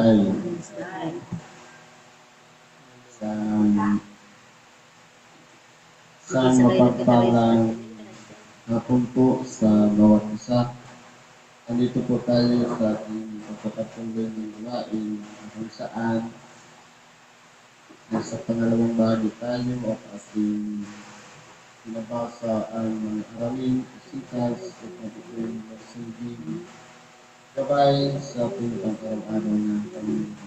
ay sa mapagpalang hapon po sa bawat isa. Nandito po tayo sa ating pagpapatuloy ng gawain kung saan nasa pangalawang bahagi tayo at ating pinabasa ang mga aralin, isitas at natutunan ng silbing gabay sa pang-araw-araw ng pamilya.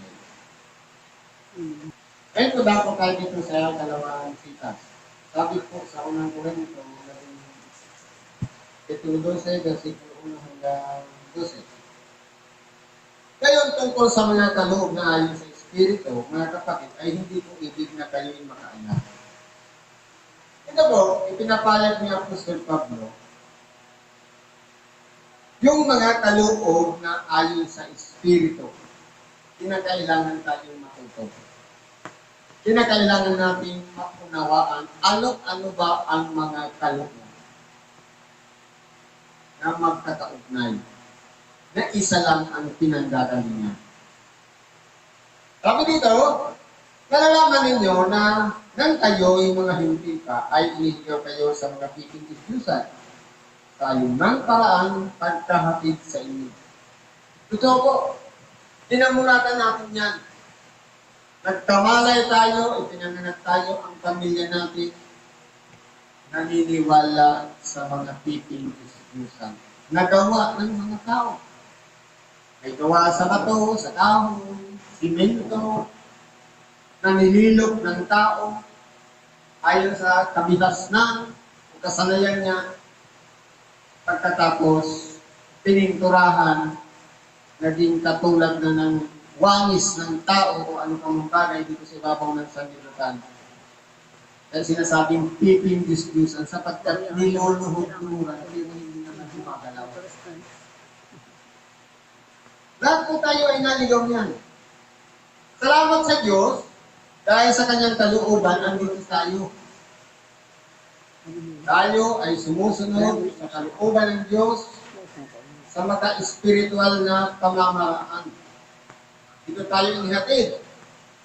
Ngayon po dapat tayo dito sa dalawang sitas. Sabi po sa unang Korinto, Kapitulo 12, versikulo 1 hanggang 12. Ngayon tungkol sa mga kaloob na ayon sa Espiritu, mga kapatid, ay hindi po ibig na kayo'y makaanak. Ito po, ipinapayag ni Apostol Pablo, yung mga kaloob na ayon sa Espiritu, kinakailangan tayong matuto. Kinakailangan nating maunawaan ano ba ang mga kaloob na magkakaugnay, na isa lang ang pinanggagalingan. Sabi dito, nalalaman ninyo na nang kayo'y mga hintil pa, ay inihigaw kayo sa mga piping Diyusan sa ayunang paraan pagkahatid sa inyo. Totoo po, tinamulatan natin yan. Nagkamalay tayo, ipinanganak tayo, ang pamilya natin naniniwala sa mga piping Diyusan. Nagawa ng mga tao. May gawa sa bato, sa kahoy, simento, nanililog ng tao, ayon sa kabihas na kasanayan niya. Pagkatapos, pininturahan, naging katulad na ng wangis ng tao o ano pang bagay dito sa ibabaw ng sanlibutan. Kaya sinasabing piping Diyusan sapagkat niluluhod-luhuran, hindi naman gumagalaw. Lahat po tayo ay naligaw niyan. Salamat sa Diyos, dahil sa kanyang kalooban, andito tayo. Tayo ay sumusunod sa kalooban ng Diyos sa maka-espiritual na pamamaraan. Dito tayo inihatid.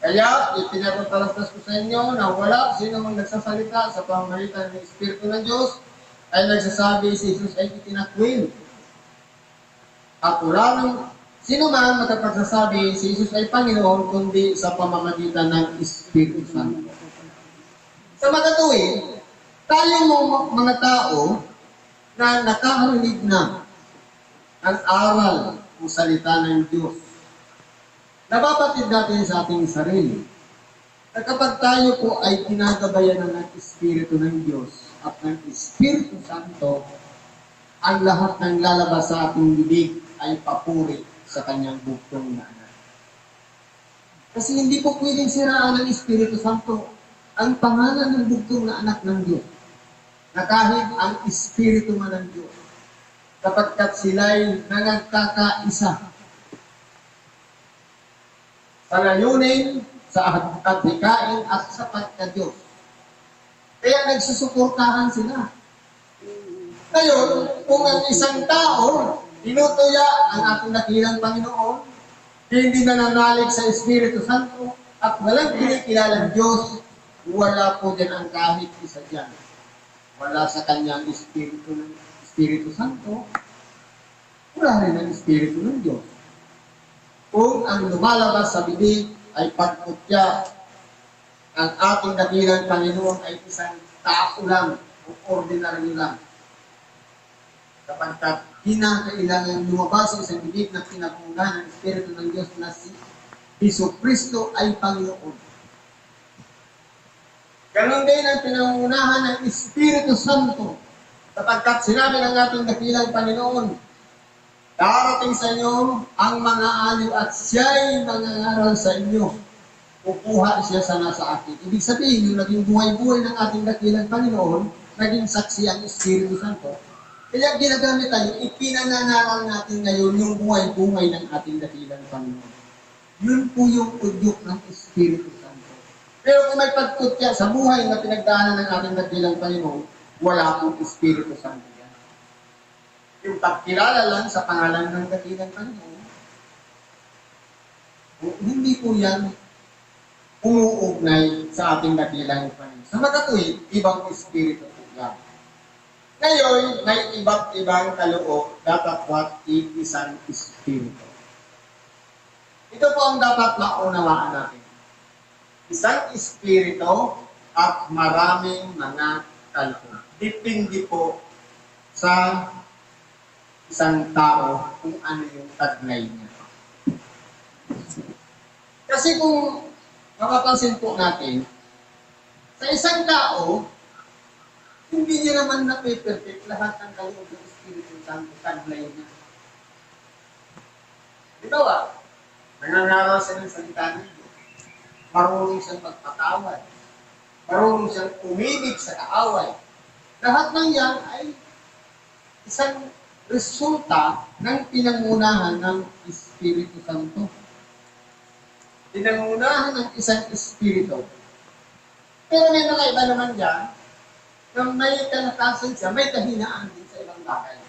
Kaya, ipinapatalastas ko sa inyo na wala sino mang nagsasalita sa pamamagitan ng Espiritu ng Diyos ay nagsasabi si Jesus ay itinakwil. At wala nang sino man makapagsasabi si Jesus ay Panginoon kundi sa pamamagitan ng Espiritu Santo. Sa magatuwid, tayo mga tao na nakaharinig na ang aral o salita ng Diyos. Napapatid natin sa ating sarili na kapag tayo po ay ginagabayan ng Espiritu ng Diyos at ng Espiritu Santo, ang lahat ng lalabas sa ating bibig ay papuri sa kanyang buktong na anak. Kasi hindi po pwedeng siraan ng Espiritu Santo ang pangalan ng buktong na anak ng Diyos, na kahit ang Espiritu man ng Diyos, kapagkat sila'y nangagkakaisa sa layunin, sa adhikain at sa pagka-Diyos. Kaya nagsusuportahan sila. Ngayon, kung ang isang tao tinutuya ang ating dakilang Panginoon, hindi nananalig sa Espiritu Santo, at walang kinikilalang Diyos, wala po din ang kahit isa dyan. Wala sa kanyang Espiritu Santo, wala rin ang Espiritu ng Diyos. Kung ang lumalabas sa bibig ay pagputya, ang ating dakilang Panginoon ay isang tao lang o ordinary lang. Kapag kinakailangan lumabas sa isang bibig na pinapungahan ng Espiritu ng Diyos na si Jesucristo ay Panginoon. Ganon din ang pinangunahan ng Espiritu Santo. Sapagkat sinabi ng ating dakilang Panginoon, darating sa inyo ang mga aliw at siya'y mangangaral sa inyo. Kukuha siya sa nasa akin. Ibig sabihin, yung naging buhay-buhay ng ating dakilang Panginoon, naging saksi ang Espiritu Santo. Kaya ginagamit tayo, ipinangangaral natin ngayon yung buhay-buhay ng ating dakilang Panginoon. Yun po yung udyok ng Espiritu Santo. Pero kung may pagtutya sa buhay na pinagdaanan ng ating dakilang Panginoon, wala pong Espiritu Santo. Yung pagkilala lang sa pangalan ng dakilang Panginoon, Hindi po yan umuugnay sa ating dakilang Panginoon. Sa magkatuwid, ibang espiritu po yan. Ngayon, may iba't ibang kaloob, dapat isang espiritu. Ito po ang dapat maunawaan natin. Isang espiritu at maraming mga kaloob. Depende po sa isang tao kung ano yung taglay niya. Kasi kung mapapansin po natin, sa isang tao, hindi niya naman na-perfect lahat ng kaloob ng Espiritu Santo taglay niya. Ito nangangaral siya ng salita ng Diyos. Marunong siyang magpatawad. Marunong siyang umibig sa kaaway. Lahat ng yan ay isang resulta ng pinangunahan ng Espiritu Santo. Pinangunahan ng isang Espiritu. Pero may mga iba naman dyan, na may kalakasan siya, may kahinaan din sa ibang bagay.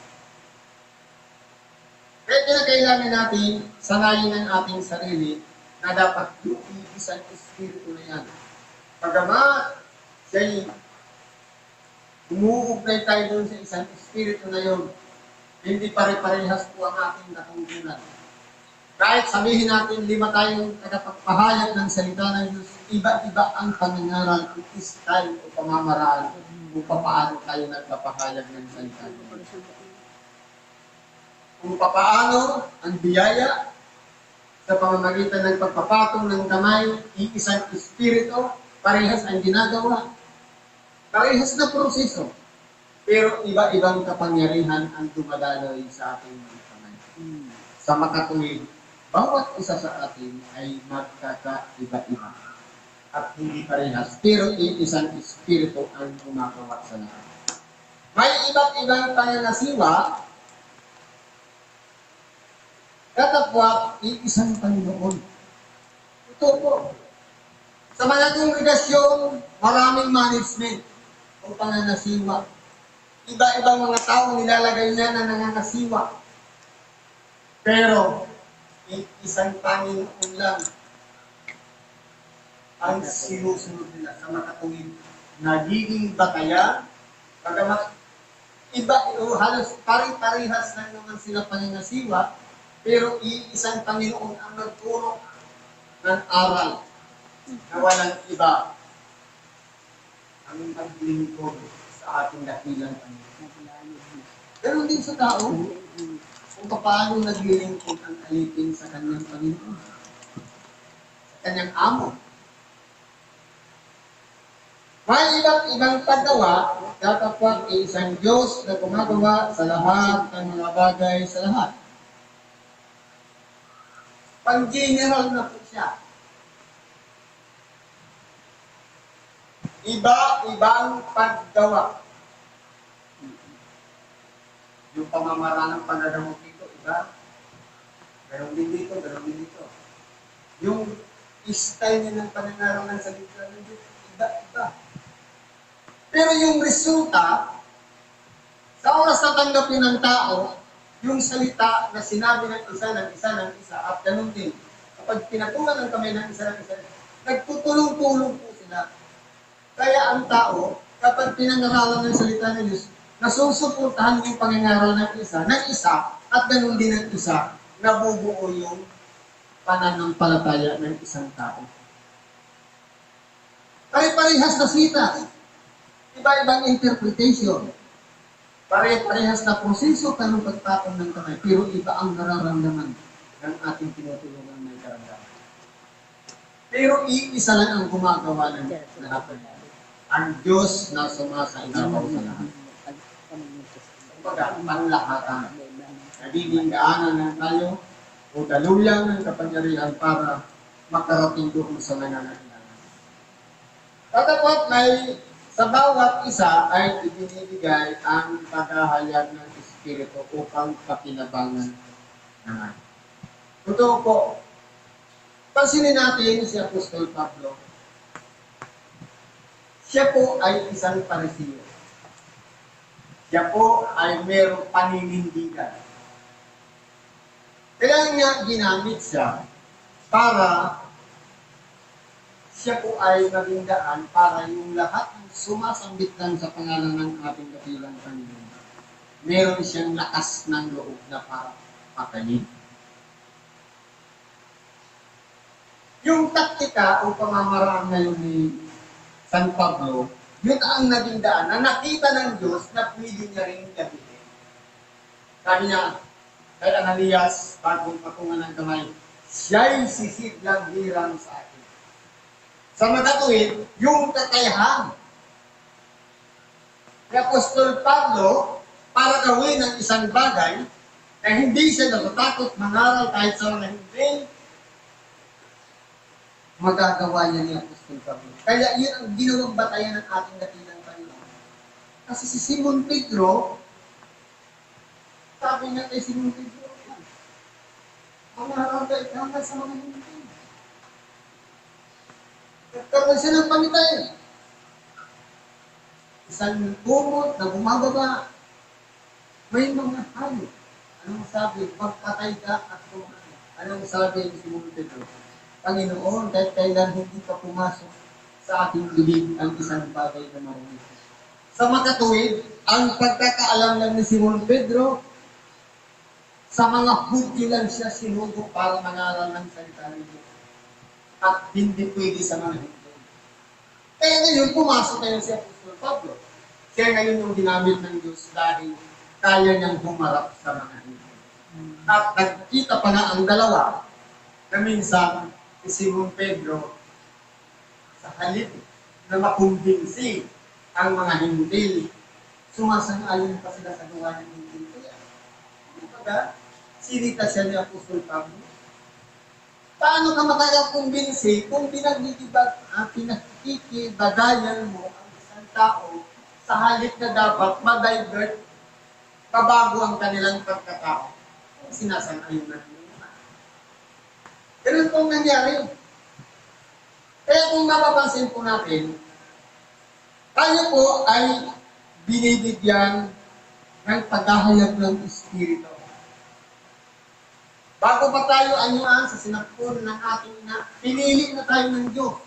Kaya kinakailangan natin sanayin ang ating sarili na dapat yung isang Espiritu na yan. Pagama siya'y umuugnay tayo doon sa isang Espiritu na yun, hindi pare-parehas po ang ating natungkulan. Kahit sabihin natin, 5 tayong tagapagpahayag ng salita ng Diyos, iba-iba ang pangangaral o style o pamamaraan kung paano tayo nagpapahayag ng salita ng Diyos. Kung paano ang biyaya sa pamamagitan ng pagpapatong ng kamay, iisang espiritu, parehas ang ginagawa. Parehas na proseso. Pero iba-ibang kapangyarihan ang dumadaloy sa ating mga kamay. Sa makatuwid, bawat isa sa atin ay magkakaiba-iba at hindi parehas. Pero iisang espiritu ang gumagawa sa lahat. May iba't ibang pangangasiwa, katapwat iisang Panginoon. Ito po. Sa mga kongregasyon, maraming management o pangangasiwa. Iba-ibang mga tao nilalagay niya na nangangasiwa. Pero, isang Panginoon lang ang sinusunod nila sa makatuwid. Nagiging batayan, pagamat iba, halos pari-parihas lang naman sila pangangasiwa, pero isang Panginoon ang nagturo ng aral na walang iba ang maglilingkod sa ating dakilang Panginoon. Ganon din sa tao, kung paano naglilingkod ang alipin sa kanyang Panginoon, sa kanyang amo. May iba't ibang paggawa, datapwat isang Diyos na gumagawa sa lahat ng mga bagay sa lahat. Pang-general na po siya. Iba-ibang paggawa. Yung pamamaraan ng paggagamot dito, iba. Ganon din dito, ganon din dito. Yung style niya ng pananaraw ng salita ng Diyos, iba-iba. Pero yung resulta, sa oras na tanggapin ng tao, yung salita na sinabi ng isa, at ganun din. Kapag pinatungan ng kamay ng isa, nagtutulong-tulong po sila. Kaya ang tao, kapag pinangaralan ng salita ng Diyos, nasusuportahan yung pangangaral ng isa, at ganun din ng isa, nabubuo yung pananampalataya ng isang tao. Pare-parehas na sita. Iba-ibang interpretation. Pare-parehas na proseso kanong pagtatong ng kamay, pero iba ang nararamdaman ng ating tinutulungan ng karamdaman. Pero iisa lang ang gumagawa ng lahat. Ang Diyos na sumasailabaw sa lahat. Kumbaga, panlahatan. Nagiging daanan ng tayo o daluyan ng kapangyarihan para makarating doon sa nangangailangan. Tatapot may sa bawat isa ay ibinibigay ang paghahayag ng Espiritu upang kapinabangan naman. Totoo po, pansinin natin si Apostol Pablo. Siya po ay isang Pariseo. Siya po ay mayroong paninindigan. Kaya nga ginamit siya para siya po ay maging daan para yung lahat ng sumasambit lang sa pangalan ng ating dakilang Panginoon, meron siyang lakas ng loob na para patayin. Yung taktika o pamamaraan ngayon ni San Pablo, yun ang naging daan na nakita ng Diyos na pwede niya rin gamitin. Sabi niya kay Ananias, bagong patungan ng kamay, siya'y sisidlang hirang sa akin. Sa magatuwid, yung kakayahan ni Apostol Pablo para gawin ang isang bagay na hindi siya natatakot mangaral kahit sa mga hindi, magagawa niya ni Apostol Pablo. Kaya yun ang ginawang batayan ng ating dakilang Panginoon. Kasi si Simon Pedro, sabi niya kay Simon Pedro, mangaral ka ikaw sa mga hindi. Nagkaroon siya ng pamitay. Isang kumot na bumababa, may mga hayop. Anong sabi? Magpatay ka at kumain. Anong sabi ni Simon Pedro? Panginoon, kahit kailan hindi ka pumasok sa ating bibig ang isang bagay na marinig. Sa makatuwid, ang pagkakaalam lang ni Simon Pedro, sa mga Hudyo lang siya sinugo para mangaral ng salita ng Diyos. At hindi pwede sa mga hindi. Kaya ngayon, pumasok ngayon si Apostol Pablo. Siya ngayon yung ginamit ng Diyos dahil kaya niyang humarap sa mga hindi. At nagkita pa nga ang dalawa na minsan si Simon Pedro sa halip na makumbinsi ang mga hintil, sumasang-ayon pa sila sa gawa ng hintil. Kaya, kumbaga, sinita siya ni Apostol Pablo. Paano ka makakakumbinsi kung pinakikibagayan mo ang isang tao sa halip na dapat ma-divert, pabago ang kanilang pagkatao? Sinasang-ayon na nila. Ganun pong nangyari. Kaya kung mapapansin po natin, tayo po ay binibigyan ng paghahayag ng Espiritu. Bago pa tayo anyuan sa sinakpon ng ating ina, pinili na tayo ng Diyos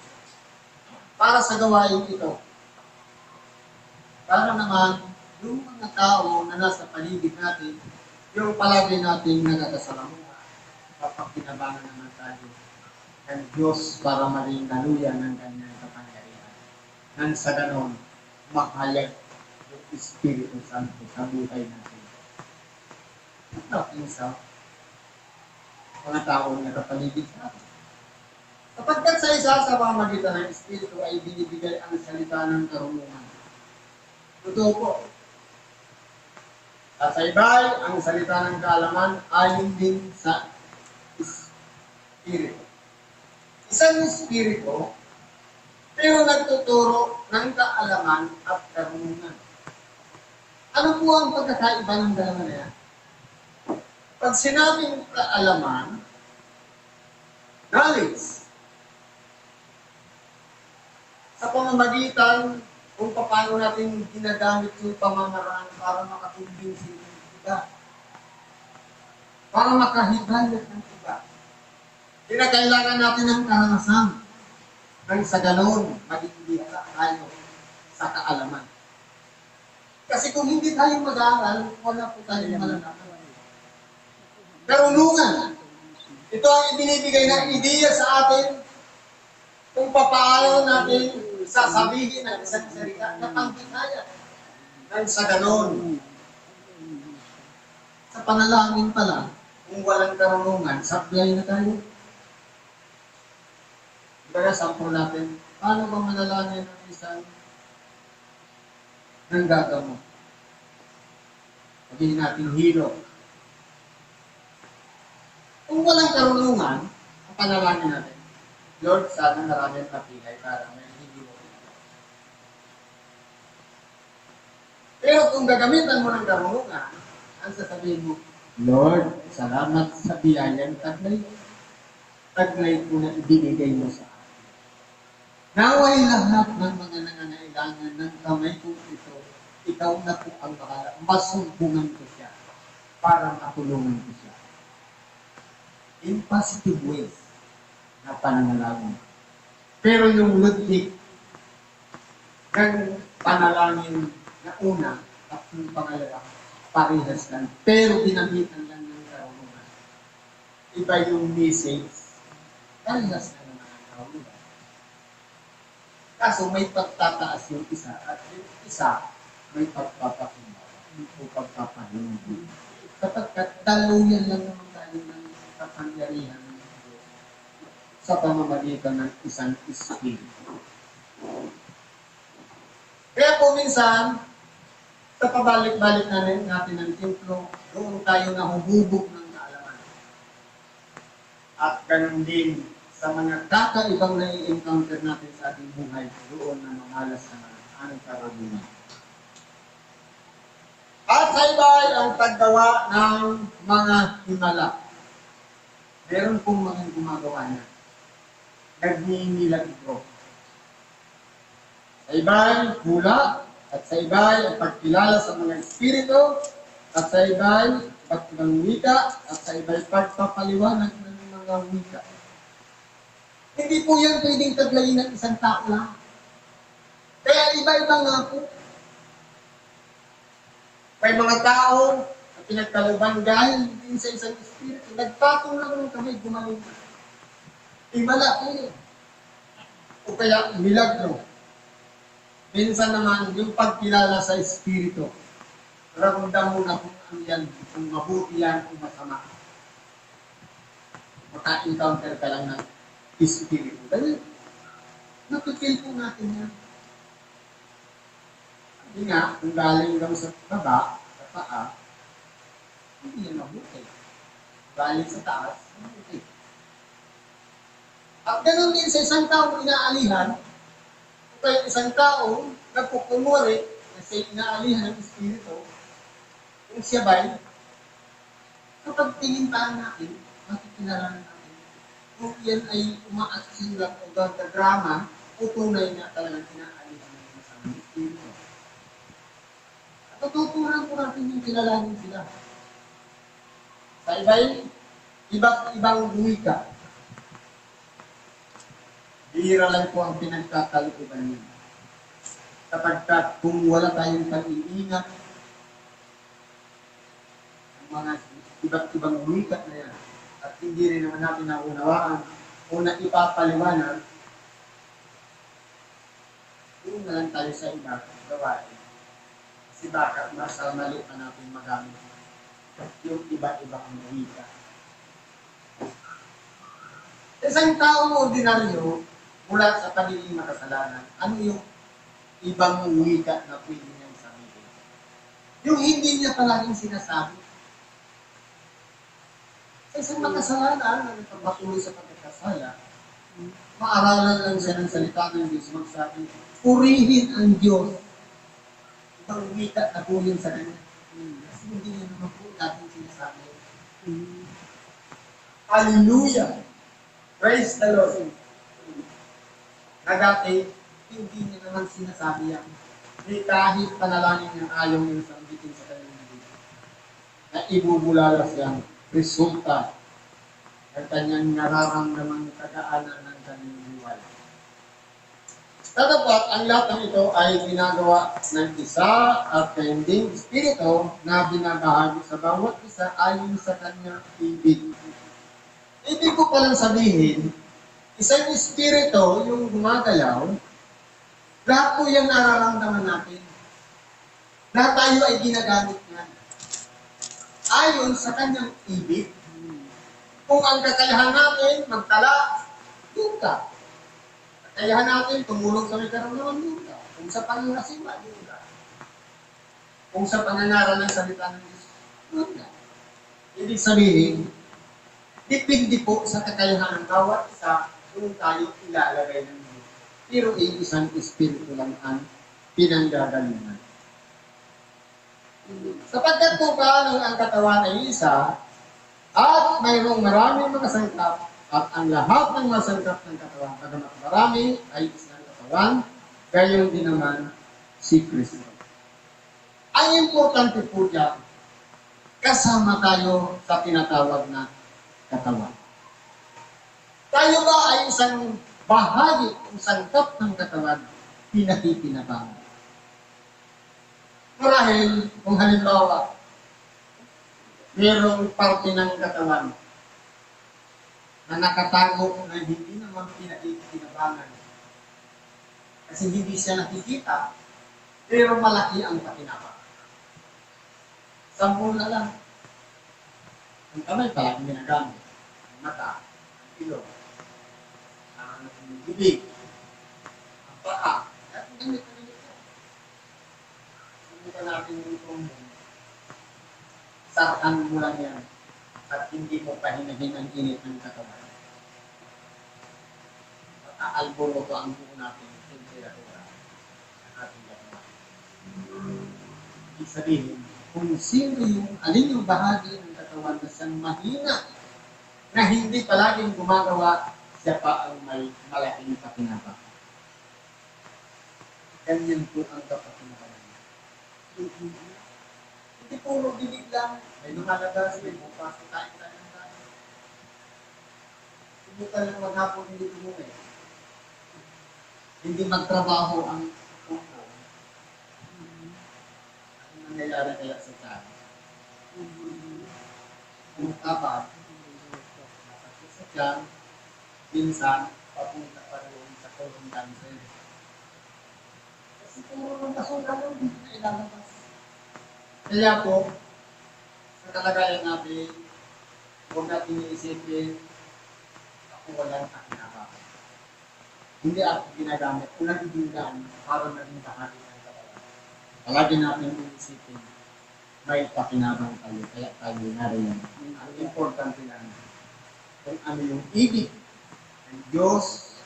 para sa gawain ito. Para naman, yung mga tao na nasa paligid natin, yung palagi nating nagkakasalamuha, kapag kinabangan naman tayo ng Diyos para maging daluyan ng kanyang kapangyarihan. Nang sa ganon, mahayag yung Espiritu Santo sa buhay natin. At sa mga taong nakapaligid sa atin. Sapagkat sa isa sa pamamagitan ng Espiritu ay binibigay ang salita ng karunungan. Totoo po. At sa iba, ang salita ng kaalaman ayon din sa Espiritu. Isang Espiritu, pero nagtuturo ng kaalaman at karunungan. Ano po ang pagkakaiba ng dalawa na yan? Pag sinabing kaalaman, knowledge, sa pamamagitan kung paano natin ginagamit yung pamamaraan para makakumbinsi ng iba, para makahidayat ng iba. Kinakailangan natin ng karanasan nang sa ganon maging bihasa tayo sa kaalaman. Kasi kung hindi tayo mag-aaral, wala po tayong malalaman. Karunungan. Ito ang ibinibigay ng ideya sa atin kung paano natin sasabihin ang isang salita na pangkikaya. Nang sa ganon, sa panalangin pala, kung walang karunungan, sablay na tayo. Kaya sample natin, paano ba manalangin ng isang nanggagamo? Sabihin natin, hero. Kung walang karunungan, ang panalangin natin, Lord, sana maraming kapilay para may hindi mo. Pero kung gagamitan mo ng karunungan, ang sasabihin mo, Lord, salamat sa biyayang taglay. Taglay ko na ibinigay mo sa akin. Naway lahat ng mga nangangailangan ng kamay ko ito, ikaw na po ang bahala. Masumbungan ko siya para matulungan ko siya. In positive ways. na pananalangin. Pero yung logic ng panalangin na una at yung pangalawa, parehas lang. Pero ginamitan lang ng karunungan. Iba yung message, parehas na naman ang karunungan. Kaso may pagtataas yung isa at yung isa may pagpapakumbaba o pagpapahinubi. Sapagkat daluyan lang naman tayo ng kapangyarihan ng Diyos sa pamamagitan ng isang espiritu. Kaya po minsan, sa pabalik-balik natin ng templo, doon tayo nahuhubog ng kaalaman. At ganun din sa mga kakaibang na-encounter natin sa ating buhay, doon na mamalas na ang karunungan. At sa iba ay ang paggawa ng mga himala. Meron pong mga gumagawa na. Nagninilagro. Sa iba ay hula, at sa iba ay ang pagkilala sa mga espiritu, at sa iba ay pagkibang wika, at sa iba ay pagpapaliwanag ng mga wika. Hindi po yan pwedeng taglayin ng isang tao lang. Kaya iba-iba nga po. May mga tao na pinagkaluban dahil din sa isang espiritu, nagtatong lang ng kamay, gumaling na. Himala po yun. O kaya milagro. Minsan naman, yung pagkilala sa espiritu, ramdam mo na kung ano yan, kung mabuti yan, kung masama. Maka-encounter ka lang ng espiritu. Dahil, napipil po natin yan. Hindi nga, kung galing daw sa baba, sa paa, hindi yan mabuti. Galing sa taas, mabuti. At ganun din sa isang taong inaalihan, kaya isang tao nagpukumuri kasi inaalihan ng espiritu, kung siya ba'y, kapag tinintaan natin, makikilala natin, kung yan ay umaaksyon lang o drama, o tunay na talagang inaalihan ng isang espiritu. At tututunan po natin yung kilalanin sila. Sa iba'y, ibang wika. Bihira lang po ang pinagkakalukuban niya. Sapagkat kung wala tayong pag-iingat, ang mga iba't ibang wika na yan, at hindi rin naman natin naunawaan o na ipapaliwanag, doon na lang tayo sa iba gawain. Kasi baka nasa mali pa natin magamit yung iba-ibang wika. Isang taong ordinaryo, mula sa pagiging makasalanan, ano yung ibang wika na pwede niyang sabihin? Yung hindi niya palaging sinasabi. Sa isang makasalanan na nagpapatuloy sa pagkakasala, maaralan lang siya ng salita ng Diyos magsabi, purihin ang Diyos. Ibang wika na po yun sa kanya. Kasi hindi niya naman po dating sinasabi. Hallelujah! Praise the Lord! Na dati, hindi niya naman sinasabi yan. Hindi kahit panalangin ng ayaw niya sa ambitin sa kanyang dito. Na ibubulalas yan, resulta ng kanyang nararamdaman kagaanan ng kanyang buhay. Tatapat, ang lahat ng ito ay ginagawa ng isa at kayong espiritu na binabahagi sa bawat isa ayon sa kanyang ibig. Ibig ko palang sabihin, isang espiritu yung gumagalaw, lahat po yung nararamdaman natin. Lahat tayo ay ginagamit niya. Ayon sa kanyang ibig, kung ang kakayahan natin magtala, doon ka. Kakayahan natin tumulong sa may karamdaman, doon ka. Kung sa pananasiwa, doon ka. Kung sa pananaral ng salita ng Diyos, doon ka. Ibig sabihin, depende po sa kakayahan ng bawat isa kung tayo ilalagay ng Diyos. Pero isang espiritu lang ang pinanggagalingan. Sapagkat po paano ang katawan ay isa, at mayroong maraming mga sangkap, at ang lahat ng mga sangkap ng katawan, pagkamat marami ay isang katawan, gayon din naman si Kristo. Ang importante po dyan, kasama tayo sa tinatawag na katawan. Tayo ba ay isang bahagi, isang sangkap ng katawan, pinakikinabangan. Marahil, kung halimbawa, mayroong parte ng katawan na nakatago na hindi naman pinakikinabangan. Kasi hindi siya nakikita, pero malaki ang pakinabang. Sampu na lang. Ang kamay pala ginagamit. Ang mata, ang ilong, ang bibig, ang paa. At ganito. Subukan natin itong sarkan mo lang yan at hindi mo pahinahin ang init ng katawan. Aalboro ko ang buo natin temperatura ng ating katawan. Ibig sabihin, kung sino yung alin yung bahagi ng katawan na siyang mahina na hindi palaging gumagawa, siya pa ang may malaking pakinabang. Ganyan po ang kapakinabangan. Hindi puro bibig lang. May lumalabas, may bupasok, tayo. Subukan lang maghapon hindi tumuwi. Hindi magtrabaho ang puso. Ano nangyayari kaya sa tiyan? Kung tapat, sa tiyan, minsan, papunta pa rin sa colon cancer. Kasi puro ng kasukan lang, hindi na ilalabas. Kaya po, sa kalagayan natin, huwag natin iisipin, ako walang pakinabang. Hindi ako ginagamit o nagiginggan para maging bahagi ng katawan. Palagi natin iisipin, may pakinabang tayo, kaya tayo nariyan. Ang importante lang, kung ano yung ibig ng Diyos,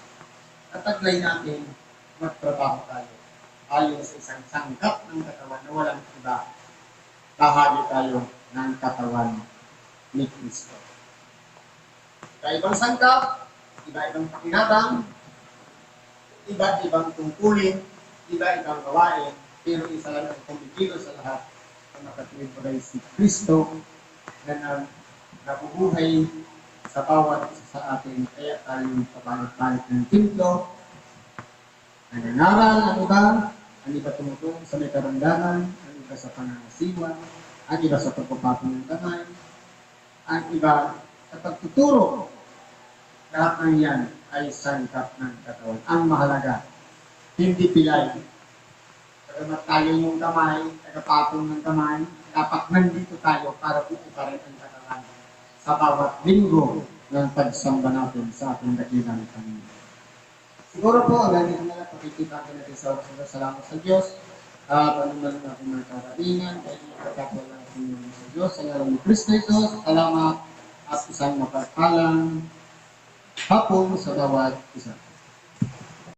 tataglay natin, magtrabaho tayo. Ayon sa isang sangkap ng katawan na walang iba, bahagi tayo ng katawan ni Kristo. Iba-ibang sangkap, iba-ibang pakinabang, iba-ibang tungkulin, iba-ibang gawain, pero isa lang ang kumikilo sa lahat ang nakatuwid pa rin si Kristo na nabubuhay sa bawat isa sa atin. Kaya tayo pabalik-balik ng templo, nangangaral ang iba tumutulong sa may karamdaman, ang iba sa pangangasiwa, ang iba sa pagpapatong ng kamay, ang iba sa pagtuturo. Lahat ng yan ay sangkap ng katawan. Ang mahalaga, hindi pilay. Kagamat tayo yung kamay, tagapatong ng kamay, dapat nandito tayo para pupukarin ang katawan sa bawat linggo ng pagsamba natin sa ating dakilang Panginoon. Siguro po, hanggang dito na lang pakikita natin sa oras. Salamat sa Diyos. Panunan natin mga karaingan, kaya ipagkakwa natin sa Diyos. Sa ngalan ni Kristo Jesus, salamat at isang mapagpalang hapon sa bawat isa.